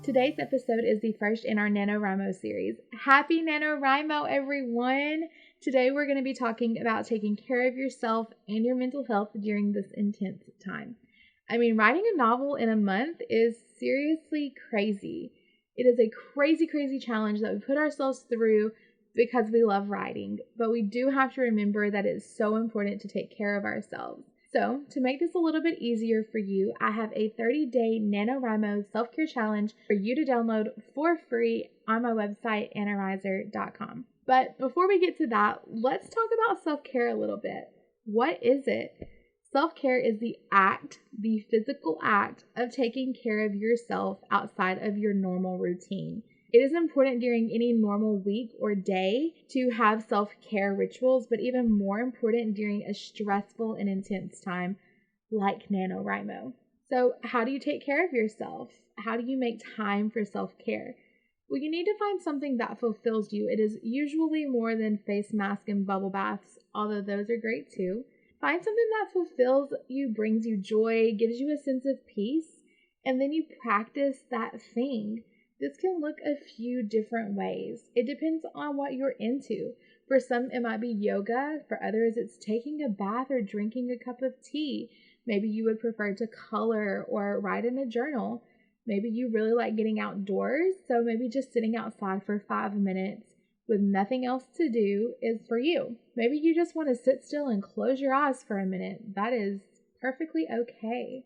Today's episode is the first in our NaNoWRIMO series. Happy NaNoWRIMO, everyone! Today we're going to be talking about taking care of yourself and your mental health during this intense time. I mean, writing a novel in a month is seriously crazy. It is a crazy, crazy challenge that we put ourselves through because we love writing, but we do have to remember that it's so important to take care of ourselves. So, to make this a little bit easier for you, I have a 30-day NaNoWRIMO Self-Care Challenge for you to download for free on my website, NANOWRIMO.com. But before we get to that, let's talk about self-care a little bit. What is it? Self-care is the physical act of taking care of yourself outside of your normal routine. It is important during any normal week or day to have self-care rituals, but even more important during a stressful and intense time like NaNoWRIMO. So how do you take care of yourself? How do you make time for self-care? Well, you need to find something that fulfills you. It is usually more than face masks and bubble baths, although those are great too. Find something that fulfills you, brings you joy, gives you a sense of peace, and then you practice that thing. This can look a few different ways. It depends on what you're into. For some, it might be yoga. For others, it's taking a bath or drinking a cup of tea. Maybe you would prefer to color or write in a journal. Maybe you really like getting outdoors, so maybe just sitting outside for 5 minutes with nothing else to do is for you. Maybe you just want to sit still and close your eyes for a minute. That is perfectly okay.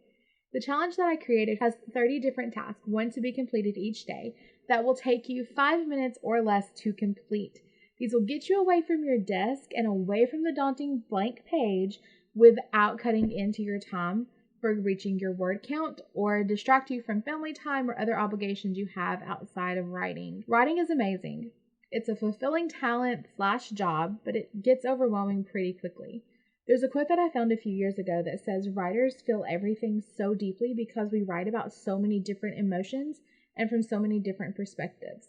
The challenge that I created has 30 different tasks, one to be completed each day, that will take you 5 minutes or less to complete. These will get you away from your desk and away from the daunting blank page without cutting into your time for reaching your word count or distract you from family time or other obligations you have outside of writing. Writing is amazing. It's a fulfilling talent / job, but it gets overwhelming pretty quickly. There's a quote that I found a few years ago that says, writers feel everything so deeply because we write about so many different emotions and from so many different perspectives.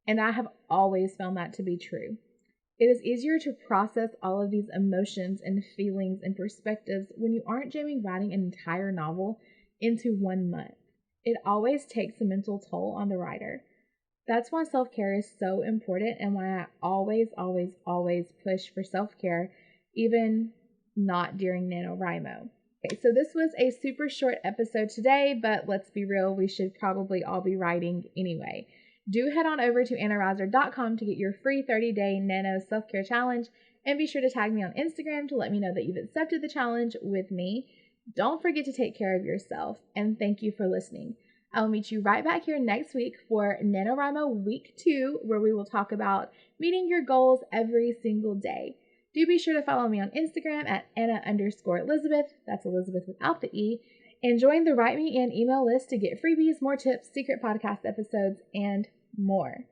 And I have always found that to be true. It is easier to process all of these emotions and feelings and perspectives when you aren't jamming writing an entire novel into 1 month. It always takes a mental toll on the writer. That's why self-care is so important and why I always push for self-care, even not during NaNoWRIMO. Okay, so this was a super short episode today, but let's be real, we should probably all be writing anyway. Do head on over to NANOWRIMO.com to get your free 30-day Nano Self-Care Challenge, and be sure to tag me on Instagram to let me know that you've accepted the challenge with me. Don't forget to take care of yourself, and thank you for listening. I'll meet you right back here next week for NaNoWRIMO Week 2, where we will talk about meeting your goals every single day. Do be sure to follow me on Instagram at Anna_Elizabeth, that's Elizabeth without the E, and join the Write Me In email list to get freebies, more tips, secret podcast episodes, and more.